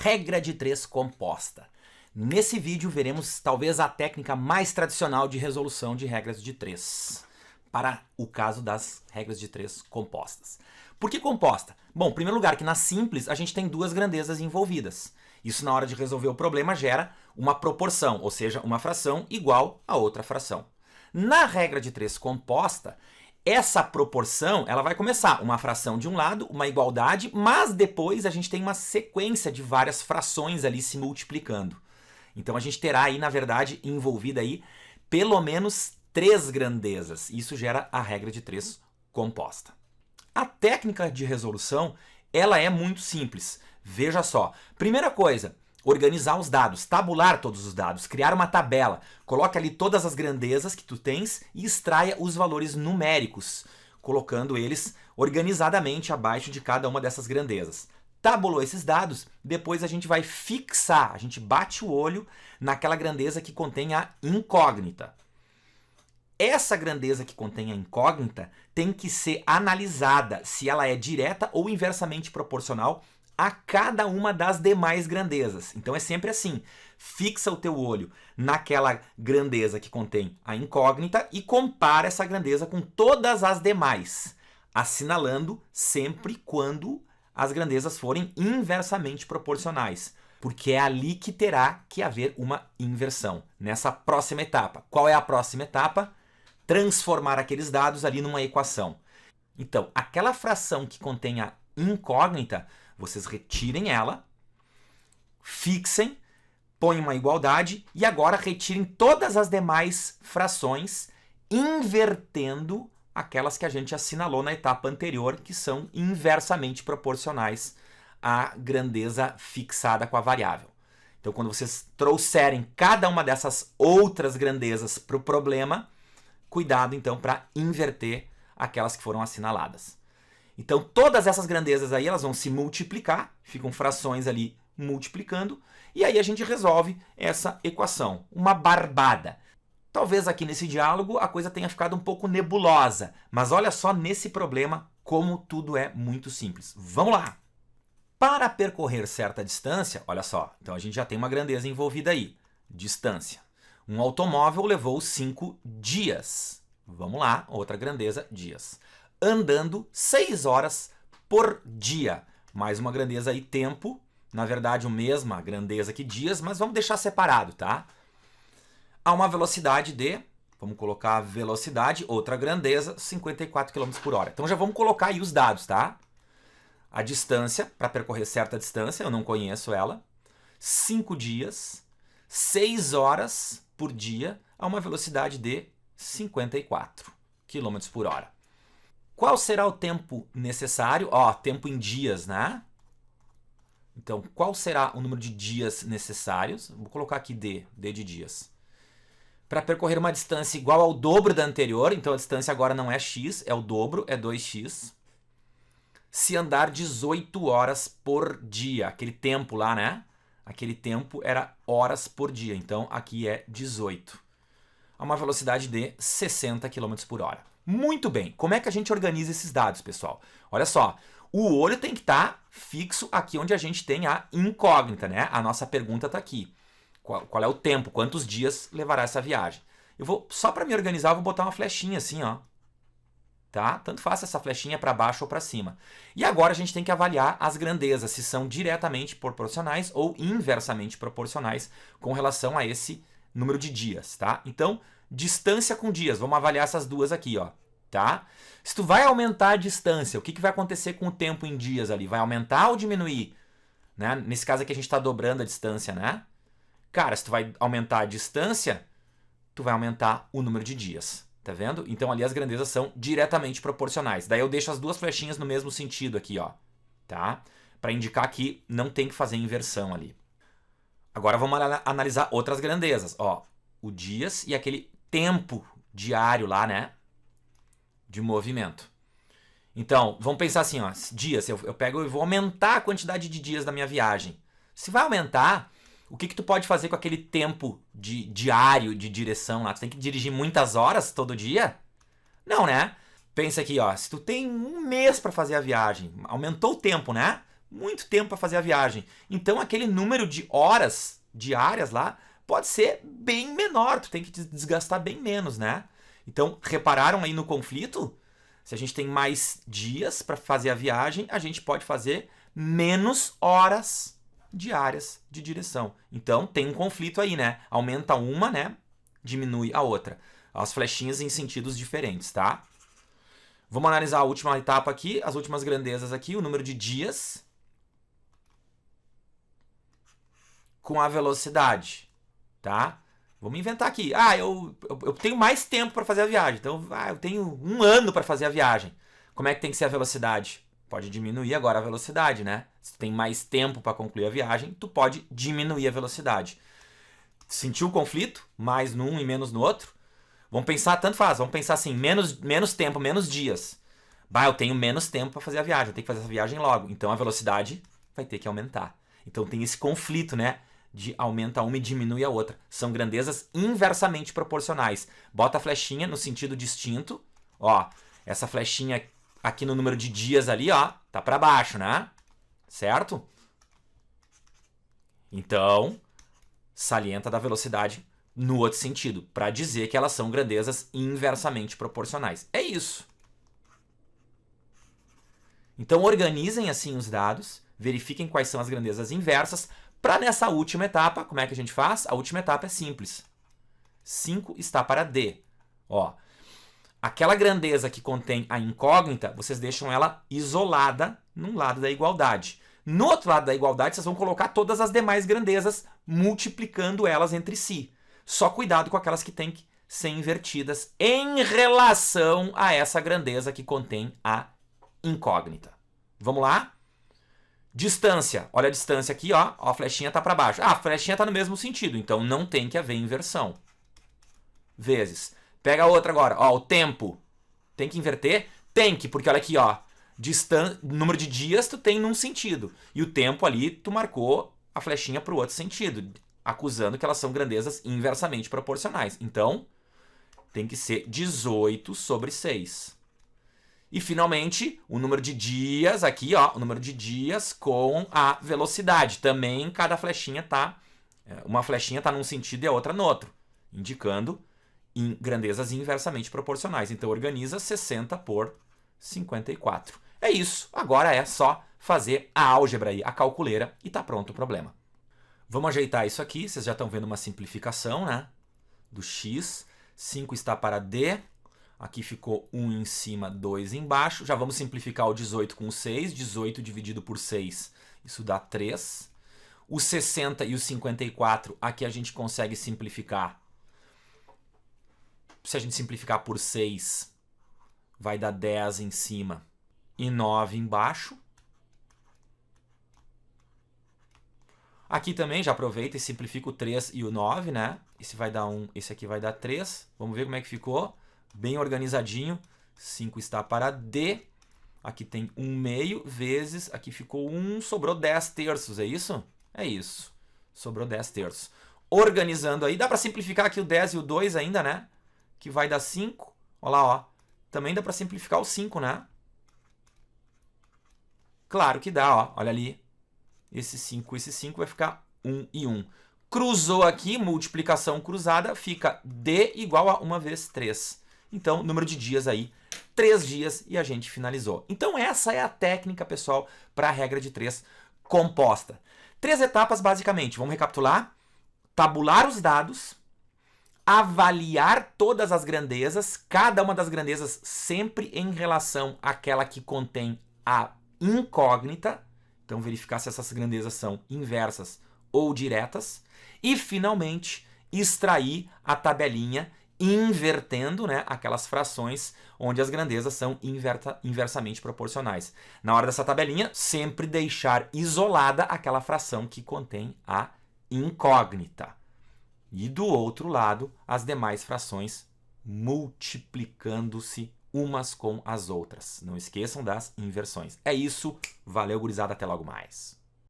Regra de 3 composta. Nesse vídeo veremos talvez a técnica mais tradicional de resolução de regras de 3, para o caso das regras de 3 compostas. Por que composta? Bom, em primeiro lugar, que na simples a gente tem duas grandezas envolvidas. Isso na hora de resolver o problema gera uma proporção, ou seja, uma fração igual a outra fração. Na regra de 3 composta, essa proporção ela vai começar uma fração de um lado, uma igualdade, mas depois a gente tem uma sequência de várias frações ali se multiplicando. Então a gente terá aí, na verdade, envolvida aí pelo menos 3 grandezas. Isso gera a regra de 3 composta. A técnica de resolução, ela é muito simples. Veja só. Primeira coisa, organizar os dados, tabular todos os dados, criar uma tabela. Coloque ali todas as grandezas que tu tens e extraia os valores numéricos, colocando eles organizadamente abaixo de cada uma dessas grandezas. Tabulou esses dados, depois a gente vai fixar, a gente bate o olho naquela grandeza que contém a incógnita. Essa grandeza que contém a incógnita tem que ser analisada se ela é direta ou inversamente proporcional a cada uma das demais grandezas. Então é sempre assim, fixa o teu olho naquela grandeza que contém a incógnita e compara essa grandeza com todas as demais, assinalando sempre quando as grandezas forem inversamente proporcionais, porque é ali que terá que haver uma inversão, nessa próxima etapa. Qual é a próxima etapa? Transformar aqueles dados ali numa equação. Então, aquela fração que contém a incógnita, vocês retirem ela, fixem, põem uma igualdade e agora retirem todas as demais frações, invertendo aquelas que a gente assinalou na etapa anterior, que são inversamente proporcionais à grandeza fixada com a variável. Então, quando vocês trouxerem cada uma dessas outras grandezas para o problema, cuidado então para inverter aquelas que foram assinaladas. Então, todas essas grandezas aí, elas vão se multiplicar, ficam frações ali multiplicando, e aí a gente resolve essa equação. Uma barbada. Talvez aqui nesse diálogo a coisa tenha ficado um pouco nebulosa, mas olha só nesse problema como tudo é muito simples. Vamos lá! Para percorrer certa distância, olha só, então a gente já tem uma grandeza envolvida aí, distância. Um automóvel levou 5 dias. Vamos lá, outra grandeza, dias. Andando 6 horas por dia. Mais uma grandeza aí, tempo. Na verdade, a mesma grandeza que dias, mas vamos deixar separado, tá? A uma velocidade de, vamos colocar a velocidade, outra grandeza, 54 km por hora. Então já vamos colocar aí os dados, tá? A distância, para percorrer certa distância, eu não conheço ela. 5 dias, 6 horas por dia, a uma velocidade de 54 km por hora. Qual será o tempo necessário? Ó, tempo em dias, né? Então, qual será o número de dias necessários? Vou colocar aqui D de dias. Para percorrer uma distância igual ao dobro da anterior, então a distância agora não é x, é o dobro, é 2x. Se andar 18 horas por dia, aquele tempo lá, né? Aquele tempo era horas por dia, então aqui é 18. A uma velocidade de 60 km por hora. Muito bem, como é que a gente organiza esses dados, pessoal? Olha só, o olho tem que estar fixo aqui onde a gente tem a incógnita, né? A nossa pergunta está aqui. Qual é o tempo? Quantos dias levará essa viagem? Eu vou, só para me organizar, eu vou botar uma flechinha assim, ó. Tá? Tanto faz essa flechinha para baixo ou para cima. E agora a gente tem que avaliar as grandezas, se são diretamente proporcionais ou inversamente proporcionais com relação a esse número de dias, tá? Então, distância com dias, vamos avaliar essas duas aqui, ó, tá? Se tu vai aumentar a distância, o que vai acontecer com o tempo em dias ali? Vai aumentar ou diminuir? Né? Nesse caso aqui a gente está dobrando a distância, né? Cara, se tu vai aumentar a distância, tu vai aumentar o número de dias, tá vendo? Então ali as grandezas são diretamente proporcionais. Daí eu deixo as duas flechinhas no mesmo sentido aqui, ó, tá? Para indicar que não tem que fazer inversão ali. Agora vamos analisar outras grandezas, ó, o dias e aquele tempo diário lá, né, de movimento. Então, vamos pensar assim, ó, dias, eu pego e vou aumentar a quantidade de dias da minha viagem. Se vai aumentar, o que tu pode fazer com aquele tempo diário de direção lá? Tu tem que dirigir muitas horas todo dia? Não, né? Pensa aqui, ó, se tu tem um mês para fazer a viagem, aumentou o tempo, né? muito tempo para fazer a viagem. Então aquele número de horas diárias lá pode ser bem menor, tu tem que desgastar bem menos, né? Então, repararam aí no conflito? Se a gente tem mais dias para fazer a viagem, a gente pode fazer menos horas diárias de direção. Então, tem um conflito aí, né? Aumenta uma, né? Diminui a outra. As flechinhas em sentidos diferentes, tá? Vamos analisar a última etapa aqui, as últimas grandezas aqui, o número de dias com a velocidade, tá? Vamos inventar aqui. Eu tenho mais tempo para fazer a viagem. Então, eu tenho 1 ano para fazer a viagem. Como é que tem que ser a velocidade? Pode diminuir agora a velocidade, né? Se tu tem mais tempo para concluir a viagem, tu pode diminuir a velocidade. Sentiu o conflito? Mais num e menos no outro? Vamos pensar, tanto faz. Vamos pensar assim, menos tempo, menos dias. Eu tenho menos tempo para fazer a viagem. Eu tenho que fazer essa viagem logo. Então, a velocidade vai ter que aumentar. Então, tem esse conflito, né? De aumenta uma e diminui a outra. São grandezas inversamente proporcionais. Bota a flechinha no sentido distinto. Ó, essa flechinha aqui no número de dias ali, ó, tá para baixo, né? Certo? Então, salienta da velocidade no outro sentido, para dizer que elas são grandezas inversamente proporcionais. É isso. Então, organizem assim os dados, verifiquem quais são as grandezas inversas. Para nessa última etapa, como é que a gente faz? A última etapa é simples. 5 está para D. Ó, aquela grandeza que contém a incógnita, vocês deixam ela isolada num lado da igualdade. No outro lado da igualdade, vocês vão colocar todas as demais grandezas, multiplicando elas entre si. Só cuidado com aquelas que têm que ser invertidas em relação a essa grandeza que contém a incógnita. Vamos lá? Distância. Olha a distância aqui, ó. A flechinha está para baixo. A flechinha está no mesmo sentido, então não tem que haver inversão. Vezes. Pega a outra agora. Ó, o tempo. Tem que inverter? Tem que, porque olha aqui, ó. Número de dias tu tem num sentido. E o tempo ali, tu marcou a flechinha para o outro sentido, acusando que elas são grandezas inversamente proporcionais. Então, tem que ser 18 sobre 6. E, finalmente, o número de dias aqui, ó, o número de dias com a velocidade. Também cada flechinha tá... Uma flechinha tá num sentido e a outra no outro, indicando grandezas inversamente proporcionais. Então, organiza 60 por 54. É isso. Agora é só fazer a álgebra aí, a calculeira, e tá pronto o problema. Vamos ajeitar isso aqui. Vocês já estão vendo uma simplificação, né? Do x. 5 está para D. Aqui ficou 1 em cima, 2 embaixo. Já vamos simplificar o 18 com o 6. 18 dividido por 6, isso dá 3. O 60 e o 54, aqui a gente consegue simplificar. Se a gente simplificar por 6, vai dar 10 em cima e 9 embaixo. Aqui também já aproveita e simplifica o 3 e o 9, né? Esse vai dar 1, esse aqui vai dar 3. Vamos ver como é que ficou. Bem organizadinho. 5 está para D. Aqui tem 1 meio vezes, aqui ficou 1, sobrou 10 terços, é isso? É isso. Sobrou 10 terços. Organizando aí, dá para simplificar aqui o 10 e o 2 ainda, né? Que vai dar 5. Olha lá, ó. Também dá para simplificar o 5, né? Claro que dá, ó. Olha ali. Esse 5 vai ficar 1 e 1. Cruzou aqui, multiplicação cruzada, fica D igual a 1 vezes 3. Então, número de dias aí, 3 dias e a gente finalizou. Então, essa é a técnica, pessoal, para a regra de 3 composta. 3 etapas, basicamente. Vamos recapitular. Tabular os dados, avaliar todas as grandezas, cada uma das grandezas sempre em relação àquela que contém a incógnita. Então, verificar se essas grandezas são inversas ou diretas. E, finalmente, extrair a tabelinha invertendo, né, aquelas frações onde as grandezas são inversamente proporcionais. Na hora dessa tabelinha, sempre deixar isolada aquela fração que contém a incógnita. E do outro lado, as demais frações multiplicando-se umas com as outras. Não esqueçam das inversões. É isso. Valeu, gurizada. Até logo mais.